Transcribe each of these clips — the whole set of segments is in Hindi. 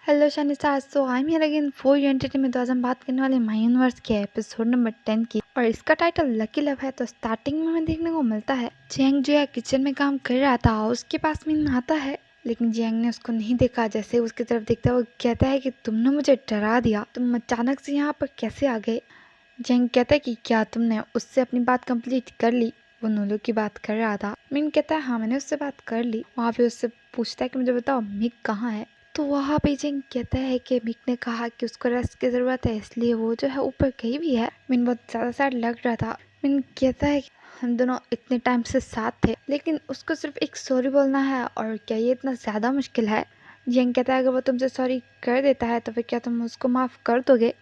हेलो शानिसा, so I am here again for your entertainment. तो आज हम बात करने वाले माय यूनिवर्स के एपिसोड नंबर 10 की, और इसका टाइटल लकी लव है। तो स्टार्टिंग में हमें देखने को मिलता है जेंग जो है किचन में काम कर रहा था, उसके पास मिन आता है, लेकिन जेंग ने उसको नहीं देखा। जैसे उसकी तरफ देखता है वो कहता है कि तुमने मुझे डरा दिया, तुम अचानक से यहाँ पर कैसे आ गए। जेंग कहता है कि क्या तुमने उससे अपनी बात कंप्लीट कर ली। वो नोलो की बात कर रहा था। मिन कहता है हाँ मैंने उससे बात कर ली। वहाँ पे उससे पूछता है कि मुझे बताओ मिक कहाँ है। तो वहाँ पे जेंग कहता है कि मिक ने कहा कि उसको रेस्ट की ज़रूरत है, इसलिए वो जो है ऊपर कहीं भी है। मिन बहुत ज़्यादा सैड लग रहा था। मिन कहता है कि हम दोनों इतने टाइम से साथ थे, लेकिन उसको सिर्फ एक सॉरी बोलना है, और क्या ये इतना ज़्यादा मुश्किल है। जेंग कहता है अगर वो तुमसे सॉरी कर देता है तो फिर क्या तुम उसको माफ़ कर दोगे।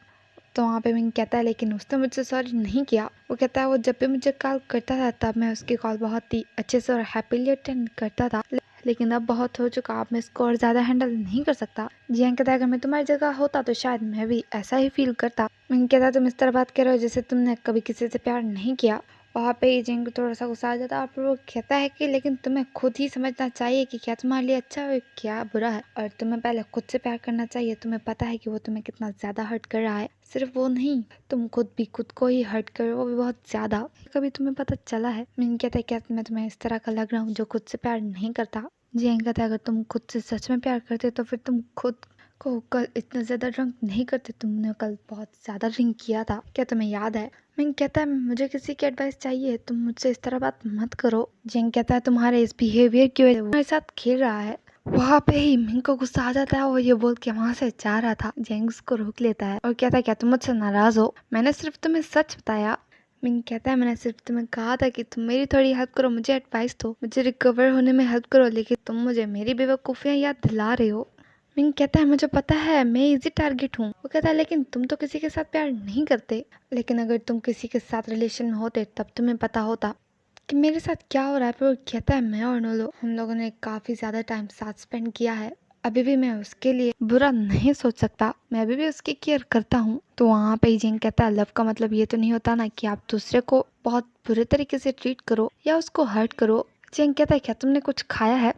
तो वहाँ पे मिंग कहता है लेकिन उसने मुझसे सॉरी नहीं किया। वो कहता है वो जब भी मुझे कॉल करता था तब मैं उसकी कॉल बहुत ही अच्छे से और हैप्पीली अटेंड करता था, लेकिन अब बहुत हो चुका, अब मैं इसको और ज़्यादा हैंडल नहीं कर सकता। जियांग कहता है अगर मैं तुम्हारी जगह होता तो शायद मैं भी ऐसा ही फील करता। मिंग कहता है तुम इस तरह बात कर रहे हो जैसे तुमने कभी किसी से प्यार नहीं किया। वहाँ पे जियांग को थोड़ा सा गुस्सा आ जाता है, और फिर वो कहता है कि लेकिन तुम्हें खुद ही समझना चाहिए कि क्या तुम्हारे लिए अच्छा है और क्या बुरा है, और तुम्हें पहले खुद से प्यार करना चाहिए। तुम्हें पता है कि वो तुम्हें कितना ज़्यादा हर्ट कर रहा है। सिर्फ वो नहीं, तुम खुद भी खुद को ही हर्ट कर रहे हो, वो भी बहुत ज़्यादा। कभी तुम्हें पता चला है। मिंग कहता है क्या मैं तुम्हें इस तरह का लग रहा हूँ जो खुद से प्यार नहीं करता। जियांग कहता है अगर तुम खुद से सच में प्यार करते तो फिर तुम खुद को कल इतना ज़्यादा ड्रंक नहीं करते। तुमने कल बहुत ज़्यादा ड्रिंक किया था, क्या तुम्हें याद है। मिंग कहता है मुझे किसी की एडवाइस चाहिए, तुम मुझसे इस तरह बात मत करो। जियांग कहता है तुम्हारे इस बिहेवियर की वजह से वो मेरे साथ खेल रहा है। वहाँ पे ही मिंग को गुस्सा आ जाता है, वो ये बोल के वहाँ से जा रहा था। जेंग उसको रोक लेता है और कहता है क्या तुम मुझसे नाराज हो, मैंने सिर्फ तुम्हें सच बताया। मिंग कहता है मैंने सिर्फ तुम्हें कहा था कि तुम मेरी थोड़ी हेल्प करो, मुझे एडवाइस दो, मुझे रिकवर होने में हेल्प करो, लेकिन तुम मुझे मेरी बेवकूफ़ियाँ याद दिला रहे हो। मिंग कहता है मुझे पता है मैं इजी टारगेट हूँ। वो कहता है लेकिन तुम तो किसी के साथ प्यार नहीं करते, लेकिन अगर तुम किसी के साथ रिलेशन में होते तब तुम्हें पता होता कि मेरे साथ क्या हो रहा है। पर वो कहता है मैं और नोलो हम लोगों ने काफ़ी ज़्यादा टाइम साथ स्पेंड किया है, अभी भी मैं उसके लिए बुरा नहीं सोच सकता, मैं अभी भी उसकी केयर करता हूँ। तो वहाँ पे ही जिंग कहता है लव का मतलब ये तो नहीं होता ना कि आप दूसरे को बहुत बुरे तरीके से ट्रीट करो या उसको हर्ट करो। जिंग कहता है क्या तुमने कुछ खाया है।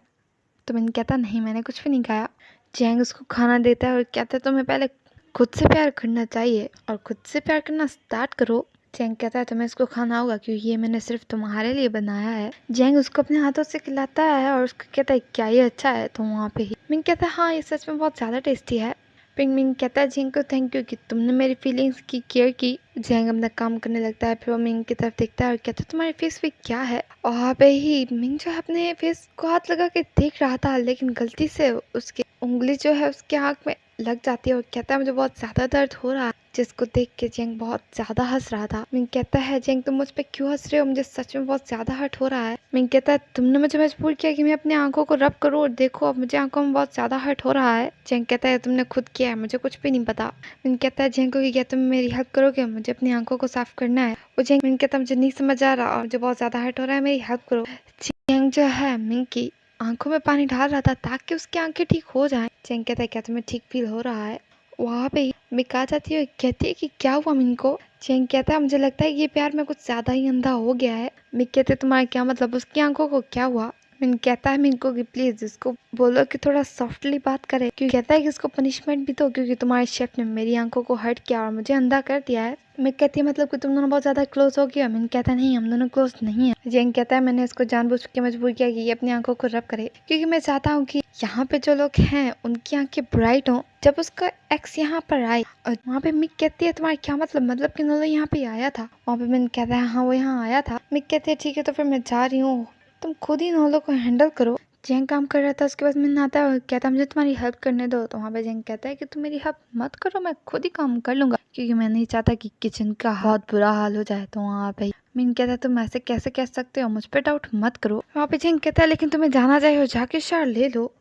तो मैंने कहता नहीं मैंने कुछ भी नहीं खाया। जियांग उसको खाना देता है और कहता है तुम्हें पहले खुद से प्यार करना चाहिए और खुद से प्यार करना स्टार्ट करो। जियांग कहता है तुम्हें इसको खाना होगा क्योंकि ये मैंने सिर्फ तुम्हारे लिए बनाया है। जियांग उसको अपने हाथों से खिलाता है और उसको कहता है क्या ये अच्छा है। तो वहाँ पे ही मिंग कहता है हाँ ये सच में बहुत ज़्यादा टेस्टी है। फिर मिंग कहता है जियांग को थैंक यू कि तुमने मेरी फीलिंग्स की केयर की। जियांग अपना काम करने लगता है, फिर वो मिंग की तरफ देखता है और कहता है तुम्हारे फेस पे क्या है। और वहाँ पे ही मिंग जो है अपने फेस को हाथ लगा के देख रहा था, लेकिन गलती से उसकी उंगली जो है उसके आँख में लग जाती है और कहता है मुझे बहुत ज़्यादा दर्द हो रहा है, जिसको देख के जेंग बहुत ज़्यादा हंस रहा था। मिंग कहता है जेंग तुम मुझ पे क्यों हंस रहे हो, मुझे सच में बहुत ज़्यादा हर्ट हो रहा है। मिंग कहता है तुमने मुझे मजबूर किया कि मैं अपनी आंखों को रब करूँ, और देखो अब मुझे आंखों में बहुत ज़्यादा हर्ट हो रहा है। जेंग कहता है तुमने खुद किया है, मुझे कुछ भी नहीं पता। मिंग कहता है जेंग को कि क्या तुम मेरी हेल्प करोगे, मुझे अपनी आंखों को साफ करना है। वो जेंग मिंग कहता है मुझे नहीं समझ आ रहा और मुझे बहुत ज़्यादा हर्ट हो रहा है, मेरी हेल्प करो। जेंग जो है मिंग की आंखों में पानी डाल रहा था ताकि उसकी आंखें ठीक हो जाएं। जेंग कहता है क्या तुम्हें ठीक फील हो रहा है। वहाँ पे ही मिक आ जाती है और कहती है कि क्या हुआ मिंग को। जेंग कहता है मुझे लगता है ये प्यार में कुछ ज्यादा ही अंधा हो गया है। मिक कहते तुम्हारा क्या मतलब, उसकी आंखों को क्या हुआ। मिंग कहता है मिंग को कि प्लीज इसको बोलो कि थोड़ा सॉफ्टली बात करे, क्योंकि कहता है कि इसको पनिशमेंट भी दो क्योंकि तुम्हारे शेफ ने मेरी आंखों को हर्ट किया और मुझे अंधा कर दिया है। मिक कहती है मतलब कि तुम दोनों बहुत ज्यादा क्लोज हो गए। मिंग कहता है नहीं हम दोनों क्लोज नहीं है। जेंग कहता है मैंने इसको जानबूझ के मजबूर किया कि ये अपनी आंखों को रब करे, क्योंकि मैं चाहता हूँ कि यहाँ पे जो लोग हैं उनकी आंखें ब्राइट हों। जब उसका एक्स यहाँ पर आए और वहाँ पे मिक कहती है तुम्हारा क्या मतलब कि नोलो यहाँ पे आया था। वहाँ पे मिंग कहता है हाँ वो यहाँ आया था। मिक कहती है ठीक है तो फिर मैं जा रही हूँ, तुम खुद ही नोलो को हैंडल करो। जेंग काम कर रहा था, उसके बाद मिन आता है और कहता है मुझे तुम्हारी हेल्प करने दो। तो वहाँ पे जेंग कहता है कि तुम मेरी हेल्प मत करो, मैं खुद ही काम कर लूंगा, क्योंकि मैं नहीं चाहता कि किचन का बहुत बुरा हाल हो जाए। तो वहाँ पे मिन कहता है तुम ऐसे कैसे कह सकते हो, मुझ पे डाउट मत करो। वहाँ पे जेंग कहता है लेकिन तुम्हें जाना चाहिए, जाके शार ले लो।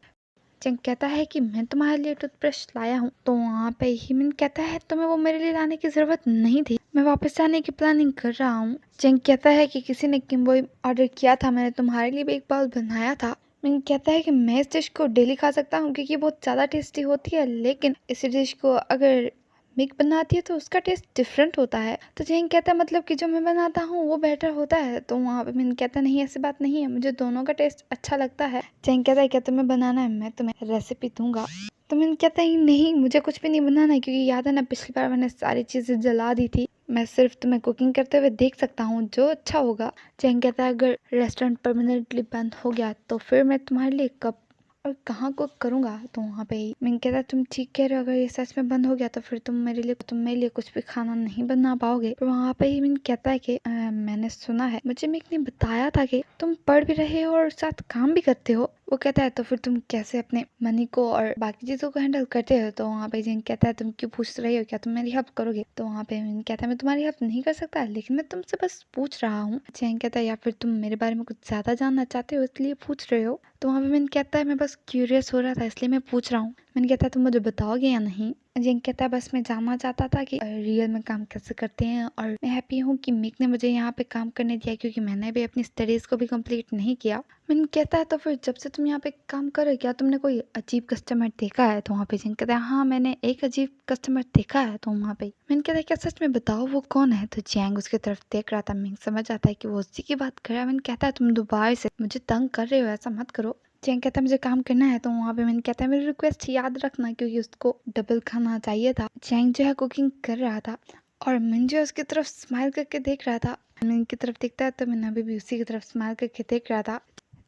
जेंग कहता है कि मैं तुम्हारे लिए टूथब्रश लाया हूँ। तो वहाँ पे हिमिन कहता है तुम्हें वो मेरे लिए लाने की जरूरत नहीं थी, मैं वापस आने की प्लानिंग कर रहा हूँ। जेंग कहता है कि किसी ने किम्बोई ऑर्डर किया था, मैंने तुम्हारे लिए भी एक बाउल बनाया था। मिंग कहता है कि मैं इस डिश को डेली खा सकता हूँ क्योंकि ये बहुत ज़्यादा टेस्टी होती है, लेकिन इस डिश को अगर मिक बनाती है तो उसका टेस्ट डिफरेंट होता है। तो जैंग कहता है मतलब कि जो मैं बनाता हूँ वो बेटर होता है। तो वहाँ पे मिन कहता नहीं ऐसी बात नहीं है, मुझे दोनों का टेस्ट अच्छा लगता है। जैंग कहता है क्या तुम्हें बनाना है, मैं तुम्हें रेसिपी दूंगा। तो मिन कहता है नहीं मुझे कुछ भी नहीं बनाना है, क्योंकि याद है ना पिछली बार मैंने सारी चीजें जला दी थी, मैं सिर्फ तुम्हें कुकिंग करते हुए देख सकता हूँ, जो अच्छा होगा। जैंग कहता है अगर रेस्टोरेंट परमानेंटली बंद हो गया तो फिर मैं तुम्हारे लिए कब और कहाँ कुक करूंगा। तो वहाँ पे ही मैं कहता तुम ठीक कह रहे हो, अगर ये सच में बंद हो गया तो फिर तुम मेरे लिए कुछ भी खाना नहीं बना पाओगे। पर वहाँ पे ही मिन कहता है कि मैंने सुना है, मुझे मिक ने बताया था कि तुम पढ़ भी रहे हो और साथ काम भी करते हो। वो कहता है तो फिर तुम कैसे अपने मनी को और बाकी चीजों को हैंडल करते हो। तो वहाँ पे जिन कहता है तुम क्यों पूछ रहे हो, क्या तुम मेरी हेल्प करोगे। तो वहाँ पे मिन कहता है मैं तुम्हारी हेल्प नहीं कर सकता, लेकिन मैं तुमसे बस पूछ रहा हूँ। जैन कहता है या फिर तुम मेरे बारे में कुछ ज्यादा जानना चाहते हो इसलिए पूछ रहे हो। तो वहाँ पे मैंने कहता है मैं बस क्यूरियस हो रहा था इसलिए मैं पूछ रहा हूँ। मैंने कहता है तुम मुझे बताओगे या नहीं। जिन कहता है बस मैं जानना चाहता था कि रियल में काम कैसे करते हैं, और मैं हैप्पी हूँ कि मिक ने मुझे यहाँ पे काम करने दिया, क्योंकि मैंने भी अपनी स्टडीज को भी कंप्लीट नहीं किया। मैंने कहता है तो फिर जब से तुम यहाँ पे काम कर रहे हो क्या तुमने कोई अजीब कस्टमर देखा है। तो वहाँ पे जिन कहता है हाँ मैंने एक अजीब कस्टमर देखा है। तो वहाँ पे मैंने कहता है क्या सच में बताओ वो कौन है। तो जैंग उसकी तरफ देख रहा था, मिंग समझ आता है कि वो उसी की बात कर रहा है। मैंने कहता है तुम दोबारा से मुझे तंग कर रहे हो, ऐसा मत करो। जैंग कहता है मुझे काम करना है। तो वहाँ पे मैंने कहता है मेरी रिक्वेस्ट याद रखना, क्योंकि उसको डबल खाना चाहिए था। जैंग जो है कुकिंग कर रहा था और मिन जो उसकी तरफ स्माइल करके देख रहा था। मिन की तरफ देखता है तो मिन अभी भी उसी की तरफ स्माइल करके देख रहा था।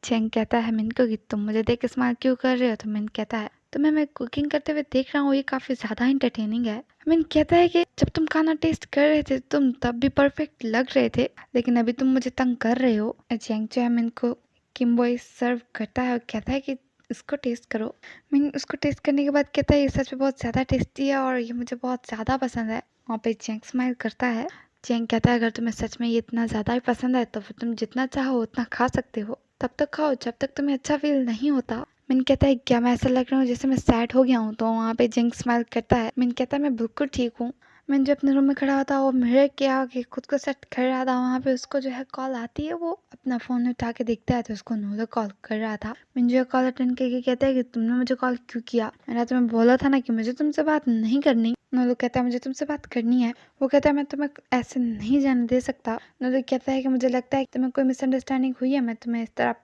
जैंग कहता है मिन को कि तुम मुझे देख के स्माइल क्यों कर रहे हो। तो मिन कहता है तुम्हें मैं कुकिंग करते हुए देख रहा हूँ, ये काफी ज्यादा इंटरटेनिंग है। मिन कहता है कि जब तुम खाना टेस्ट कर रहे थे तुम तब भी परफेक्ट लग रहे थे, लेकिन अभी तुम मुझे तंग कर रहे हो। जैंग जो है मिन को किम्बोई सर्व करता है और कहता है कि इसको टेस्ट करो। मिन उसको टेस्ट करने के बाद कहता है ये सच में बहुत ज्यादा टेस्टी है और ये मुझे बहुत ज्यादा पसंद है। वहाँ पे जैंग स्माइल करता है। जैंग कहता है अगर तुम्हें सच में ये इतना ज्यादा ही पसंद है तो फिर तुम जितना चाहो उतना खा सकते हो, तब तक खाओ जब तक तुम्हें अच्छा फील नहीं होता। मिन कहता है क्या मैं ऐसा लग रहा हूँ जैसे मैं सैड हो गया हूँ। तो वहाँ पे जिंग स्माइल करता है। मिन कहता है मैं बिल्कुल ठीक हूँ। मैं जो अपने रूम में खड़ा होता वो मिरर के आगे खुद को सेट कर रहा था। वहाँ पे उसको जो है कॉल आती है, वो अपना फोन उठा के देखता है तो उसको नूलो कॉल कर रहा था। मिन जो कॉल अटेंड करके कहता है कि तुमने मुझे कॉल क्यों किया, मैंने तुम्हें बोला था ना कि मुझे तुमसे बात नहीं करनी। नोलो कहता है मुझे तुमसे बात करनी है। वो कहता है मैं तुम्हें ऐसे नहीं जाने दे सकता। नोलो कहता है कि मुझे लगता है कि तुम्हें कोई मिसअंडरस्टैंडिंग हुई है, मैं तुम्हें इस तरह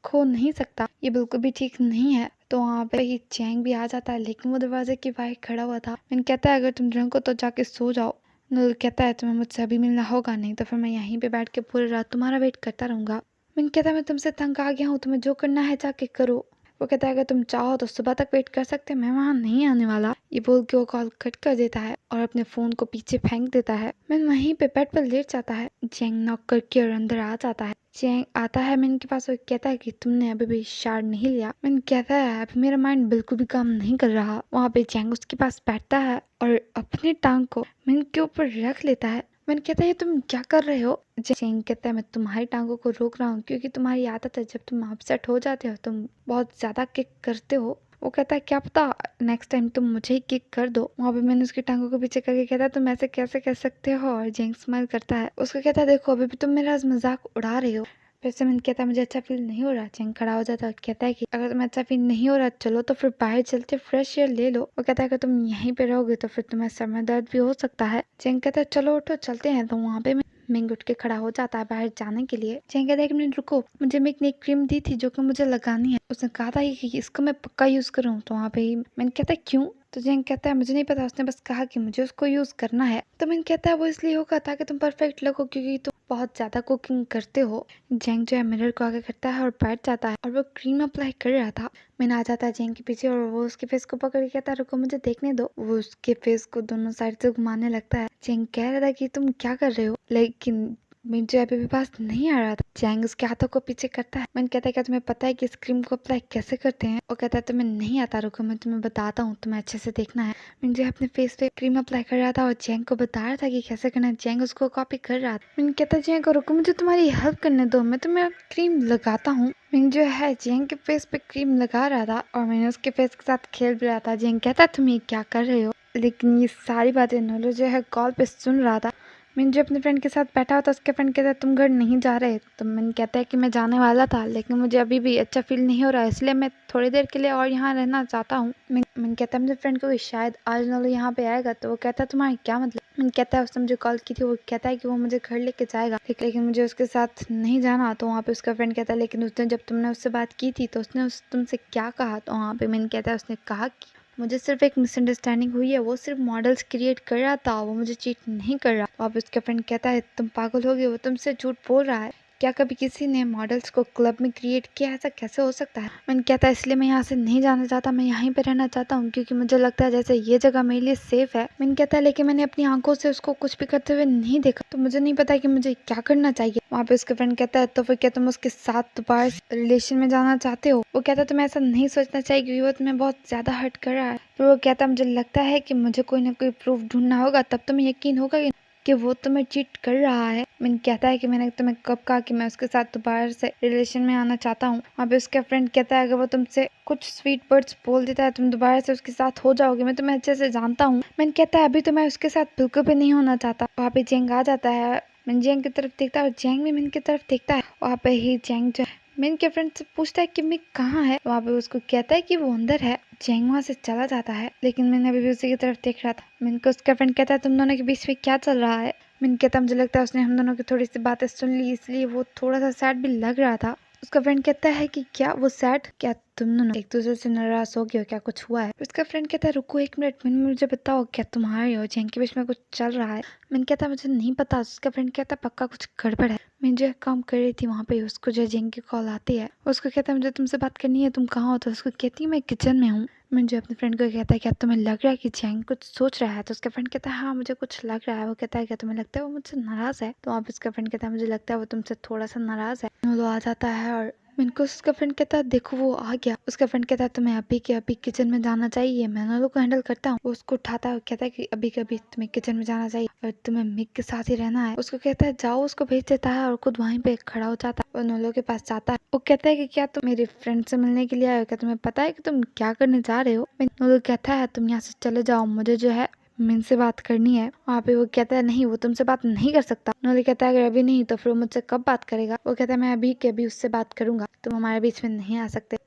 खो नहीं सकता, ये बिल्कुल भी ठीक नहीं है। तो वहाँ पे ही चैंग भी आ जाता है, लेकिन वो दरवाजे के बाहर खड़ा हुआ था। मैंने कहता है अगर तुम ड्रंक हो तो जाके सो जाओ। नोल कहता है तुम्हें मुझसे अभी मिलना होगा, नहीं तो फिर मैं यहीं पे बैठ के पूरी रात तुम्हारा वेट करता रहूंगा। मैंने कहता है मैं तुमसे तंग आ गया हूँ, तुम्हें जो करना है जाके करो। वो कहता है अगर तुम चाहो तो सुबह तक वेट कर सकते हैं, मैं वहाँ नहीं आने वाला। ये बोल के वो कॉल कट कर देता है और अपने फोन को पीछे फेंक देता है। मैं वहीं पे बेड पर लेट जाता है। जैंग नॉक करके और अंदर आ जाता है। जैंग आता है मैन के पास और कहता है कि तुमने अभी भी शार नहीं लिया। मैन कहता है अभी मेरा माइंड बिल्कुल भी काम नहीं कर रहा। वहाँ पे जैंग उसके पास बैठता है और अपनी टांग को मैन के ऊपर रख लेता है। मैंने कहता है ये तुम क्या कर रहे हो। जैंग कहता है मैं तुम्हारी टांगों को रोक रहा हूँ, क्योंकि तुम्हारी आदत है जब तुम अपसेट हो जाते हो तुम बहुत ज्यादा किक करते हो। वो कहता है क्या पता नेक्स्ट टाइम तुम मुझे ही किक कर दो। वहाँ पे मैंने उसकी टांगों को पीछे करके कहता है तुम ऐसे कैसे कर सकते हो। और जैंग स्माइल करता है, उसको कहता है देखो अभी भी तुम मेरा मजाक उड़ा रहे हो। फिर से मैंने कहता है मुझे अच्छा फील नहीं हो रहा। जैंग खड़ा हो जाता है और कहता है कि अगर तुम्हें अच्छा फील नहीं हो रहा चलो तो फिर बाहर चलते फ्रेश एयर ले लो। वो कहता है अगर तुम यहीं पे रहोगे तो फिर तुम्हें सर में दर्द भी हो सकता है। जैंग कहता है चलो उठो चलते हैं। तो वहाँ पे मिंग उठ के खड़ा हो जाता है बाहर जाने के लिए। जैंग कहता है 1 मिनट रुको, मुझे मिंग ने एक क्रीम दी थी जो कि मुझे लगानी है, उसने कहा था कि इसको मैं पक्का यूज करूँ। तो वहाँ पे मैंने कहता है क्यों। तो जैंग कहता है मुझे नहीं पता, उसने बस कहा कि मुझे उसको यूज करना है। तो मैंने कहता है वो इसलिए होगा ताकि तुम परफेक्ट लगो, क्योंकि तुम बहुत ज्यादा कुकिंग करते हो। जैंग जो है मिरर को आगे करता है और बैठ जाता है और वो क्रीम अप्लाई कर रहा था। मैंने आ जाता है जैंग के पीछे और वो उसके फेस को पकड़ के कहता है रुको मुझे देखने दो। वो उसके फेस को दोनों साइड से घुमाने लगता है। जैंग कह रहा था कि तुम क्या कर रहे हो, लेकिन मिंग जो अभी भी पास नहीं आ रहा था। जैंग उसके हाथों को पीछे करता है। मैंने कहता है क्या तुम्हें पता है कि इस क्रीम को अप्लाई कैसे करते हैं। वो कहता है तुम्हें नहीं आता, रुको मैं तुम्हें बताता हूँ, तुम्हें अच्छे से देखना है। मिंग जो अपने फेस पे क्रीम अप्लाई कर रहा था और जैंग को बता रहा था कि कैसे करना है। जैंग उसको कॉपी कर रहा था। मिंग कहता है जैंग को रुको मुझे तुम्हारी हेल्प करने दो, मैं तुम्हें क्रीम लगाता हूँ। मिंग जो है जैंग के फेस पे क्रीम लगा रहा था और मैंने उसके फेस के साथ खेल भी रहा था। जैंग कहता है तुम ये क्या कर रहे हो, लेकिन ये सारी बातें नोलो जो है कॉल पे सुन रहा था। मिन जो अपने फ्रेंड के साथ बैठा होता उसके फ्रेंड कहता है तुम घर नहीं जा रहे, तो मिन कहता है कि मैं जाने वाला था लेकिन मुझे अभी भी अच्छा फील नहीं हो रहा है, इसलिए मैं थोड़ी देर के लिए और यहाँ रहना चाहता हूँ। मिन कहता है मेरे फ्रेंड को कि शायद आज नोलो यहाँ पे आएगा, तो वो कहता है तुम्हारा क्या मतलब। मिन कहता है उसने मुझे कॉल की थी, वो कहता है कि वो मुझे घर लेके जाएगा लेकिन मुझे उसके साथ नहीं जाना। तो वहाँ पे उसका फ्रेंड कहता है लेकिन उसने जब तुमने उससे बात की थी तो उसने तुमसे क्या कहा। तो वहाँ पे मिन कहता है उसने कहा कि मुझे सिर्फ एक मिसअंडरस्टैंडिंग हुई है, वो सिर्फ मॉडल्स क्रिएट कर रहा था, वो मुझे चीट नहीं कर रहा। तो अब उसका फ्रेंड कहता है तुम पागल हो गए, वो तुमसे झूठ बोल रहा है, क्या कभी किसी ने मॉडल्स को क्लब में क्रिएट किया, ऐसा कैसे हो सकता है। मैंने कहता है इसलिए मैं यहाँ से नहीं जाना चाहता, मैं यहीं पे रहना चाहता हूँ क्योंकि मुझे लगता है जैसे ये जगह मेरे लिए सेफ है। मैंने कहता है लेकिन मैंने अपनी आंखों से उसको कुछ भी करते हुए नहीं देखा, तो मुझे नहीं पता कि मुझे क्या करना चाहिए। वहाँ पे उसका फ्रेंड कहता है तो फिर क्या तुम उसके साथ दोबारा रिलेशन में जाना चाहते हो। वो कहता है तुम्हें ऐसा नहीं सोचना चाहिए क्योंकि वो तुम्हें बहुत ज्यादा हर्ट कर रहा है। फिर वो कहता है मुझे लगता है कि मुझे कोई ना कोई प्रूफ ढूंढना होगा, तब तुम्हें यकीन होगा कि वो तुम्हें चीट कर रहा है। मैंने कहता है कि मैंने तुम्हें कब कहा कि मैं उसके साथ दोबारा से रिलेशन में आना चाहता हूँ। वहाँ पे उसका फ्रेंड कहता है अगर वो तुमसे कुछ स्वीट वर्ड्स बोल देता है तुम दोबारा से उसके साथ हो जाओगे, मैं तुम्हें अच्छे से जानता हूँ। मैंने कहता है अभी तो मैं उसके साथ बिल्कुल भी नहीं होना चाहता। वहाँ पे जेंग आ जाता है, मैंने जेंग की तरफ देखता है और जेंग भी मैंने की तरफ देखता है। वहाँ पे ही जेंग जो मैन के फ्रेंड से पूछता है कि मिक कहाँ है। वहाँ पे उसको कहता है कि वो अंदर है। जेंग वहाँ से चला जाता है लेकिन मैंने अभी भी उसी की तरफ देख रहा था। मिन को उसका फ्रेंड कहता है तुम दोनों के बीच में क्या चल रहा है। मिन कहता मुझे लगता है उसने हम दोनों की थोड़ी सी बातें सुन ली इसलिए वो थोड़ा सा सैड भी लग रहा था। उसका फ्रेंड कहता है कि क्या वो सैड, क्या तुम दोनों एक दूसरे से नाराज हो गए हो, क्या कुछ हुआ है। उसका फ्रेंड कहता है रुको एक मिनट, मिन मुझे बताओ क्या तुम्हारे और जेंग के बीच में कुछ चल रहा है। मिन कहता मुझे नहीं पता। उसका फ्रेंड कहता पक्का कुछ गड़बड़ है। मैं जो काम कर रही थी वहाँ पे उसको जो जेंग की कॉल आती है, उसको कहता है मुझे तुमसे बात करनी है, तुम कहाँ हो। तो उसको कहती है मैं किचन में हूँ। मैं जो अपने फ्रेंड को कहता है क्या तुम्हें लग रहा है कि जेंग कुछ सोच रहा है। तो उसका फ्रेंड कहता है हाँ मुझे कुछ लग रहा है। वो कहता है क्या तुम्हें लगता है वो मुझसे नाराज है। तो आप उसका फ्रेंड कहता है मुझे लगता है वो तुमसे थोड़ा सा नाराज है। वो आ जाता है और मिनको उसका फ्रेंड कहता है देखो वो आ गया। उसका फ्रेंड कहता है तुम्हें अभी के अभी किचन में जाना चाहिए, मैं नोलो को हैंडल करता हूँ। वो उसको उठाता है, कहता है कि अभी के अभी तुम्हें किचन में जाना चाहिए और तुम्हें मिक के साथ ही रहना है। उसको कहता है जाओ, उसको भेज देता है और खुद वहीं पे खड़ा हो जाता है और नोलो के पास जाता है। वो कहता है कि क्या तुम मेरे फ्रेंड से मिलने के लिए आए हो, क्या तुम्हें पता है कि तुम क्या करने जा रहे हो। नोलो कहता है तुम यहाँ से चले जाओ, मुझे जो है मिन से बात करनी है। वहाँ पे वो कहता है नहीं वो तुमसे बात नहीं कर सकता। नोली कहता है अगर अभी नहीं तो फिर वो मुझसे कब बात करेगा। वो कहता है मैं अभी के अभी उससे बात करूंगा, तुम हमारे बीच में नहीं आ सकते।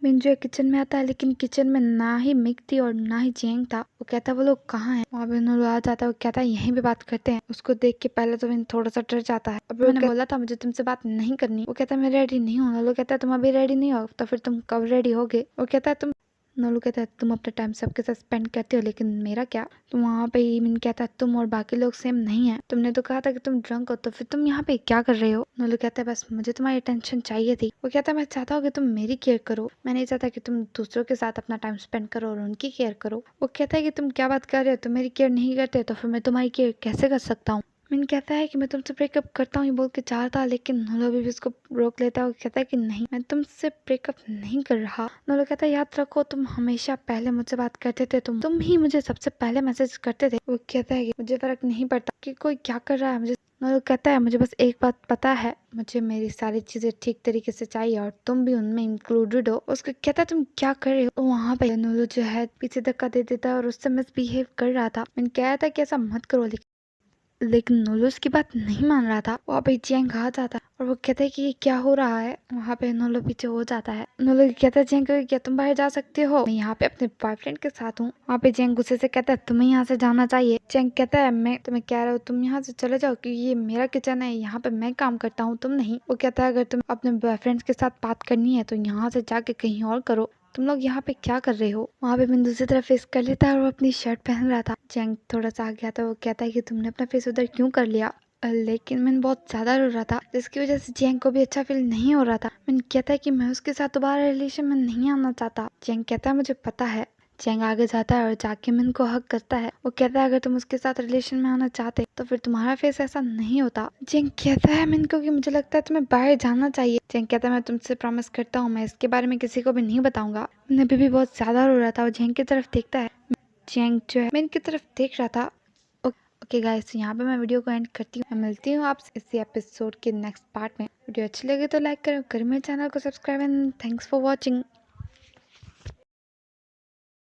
मिन जो किचन में आता है लेकिन किचन में ना ही मिक थी और ना ही जेंग था। वो कहता है वो लोग कहाँ हैं। वहाँ पे नोलो आ जाता है, वो कहता है यहीं पे बात करते हैं। उसको देख के पहले तो मिन थोड़ा सा डर जाता है। अब मैंने बोला था मुझे तुमसे बात नहीं करनी। वो कहता है मैं रेडी नहीं हूँ। नोलो कहता है तुम अभी रेडी नहीं हो तो फिर तुम कब रेडी होगे। वो कहता है तुम नोलू कहता है तुम अपना टाइम सबके साथ स्पेंड करते हो लेकिन मेरा क्या। तो वहाँ पे ही मिन कहता है तुम और बाकी लोग सेम नहीं है, तुमने तो कहा था कि तुम ड्रंक हो, तो फिर तुम यहाँ पे क्या कर रहे हो। नोलू कहता है बस मुझे तुम्हारी अटेंशन चाहिए थी। वो कहता है मैं चाहता हूँ कि तुम मेरी केयर करो, मैं नहीं चाहता कि तुम दूसरों के साथ अपना टाइम स्पेंड करो और उनकी केयर करो। वो कहता है कि तुम क्या बात कर रहे हो, तुम मेरी केयर नहीं करते तो फिर मैं तुम्हारी केयर कैसे कर सकता हूँ। मिन कहता है कि मैं तुमसे ब्रेकअप करता हूँ ये बोल के चाहता, लेकिन नोलो भी उसको रोक लेता है। वो कहता है कि नहीं मैं तुमसे ब्रेकअप नहीं कर रहा। नोलो कहता है याद रखो तुम हमेशा पहले मुझसे बात करते थे, तुम ही मुझे सबसे पहले मैसेज करते थे। वो कहता है कि मुझे फर्क नहीं पड़ता कि कोई क्या कर रहा है मुझे। नोलो कहता है मुझे बस एक बात पता है, मुझे मेरी सारी चीजें ठीक तरीके से चाहिए और तुम भी उनमें इंक्लूडेड हो। उसको कहता है तुम क्या कर रहे हो। वहाँ पे नोलो जो है पीछे धक्का दे देता है और उससे मिसबिहेव कर रहा था। मैंने कहा था कि ऐसा मत करो, लेकिन नोलो उसकी बात नहीं मान रहा था। वहाँ पे जेंग आ जाता है और वो कहता है कि ये क्या हो रहा है। वहाँ पे नोलो पीछे हो जाता है। नोलो कहता है जेंग को क्या तुम बाहर जा सकते हो, मैं यहाँ पे अपने बॉयफ्रेंड के साथ हूँ। वहाँ पे जेंग गुस्से से कहता है तुम्हें यहाँ से जाना चाहिए। जेंग कहता है मैं तुम्हें कह रहा हूँ तुम यहाँ से चले जाओ क्योंकि ये मेरा किचन है, यहाँ पे मैं काम करता हूँ तुम नहीं। वो कहता है अगर तुम अपने बॉयफ्रेंड के साथ बात करनी है तो यहाँ से जाके कहीं और करो, तुम लोग यहाँ पे क्या कर रहे हो। वहाँ पे मैं दूसरी तरफ फेस कर लेता है और वो अपनी शर्ट पहन रहा था। जेंग थोड़ा सा आ गया था। वो कहता है कि तुमने अपना फेस उधर क्यों कर लिया। लेकिन मैं बहुत ज्यादा रो रहा था जिसकी वजह से जेंग को भी अच्छा फील नहीं हो रहा था। मैं कहता है कि मैं उसके साथ दोबारा रिलेशन में नहीं आना चाहता। जेंग कहता है मुझे पता है। जेंग आगे जाता है और जाके मिन को हक करता है। वो कहता है अगर तुम उसके साथ रिलेशन में आना चाहते तो फिर तुम्हारा फेस ऐसा नहीं होता। जेंग कहता है मिन को कि मुझे लगता है तुम्हें बाहर जाना चाहिए। जेंग कहता है मैं तुमसे प्रॉमिस करता हूँ मैं इसके बारे में किसी को भी नहीं बताऊंगा। मैं अभी भी बहुत ज्यादा रो रहा था और जेंग की तरफ देखता है। जेंग जो है मिन की तरफ देख रहा था। ओके गाइस, यहाँ पे मैं वीडियो को एंड करती हूँ। मैं मिलती हूँ आपसे इसी एपिसोड के नेक्स्ट पार्ट में। वीडियो अच्छी लगे तो लाइक करो, मेरे चैनल को subscribe and thanks for watching.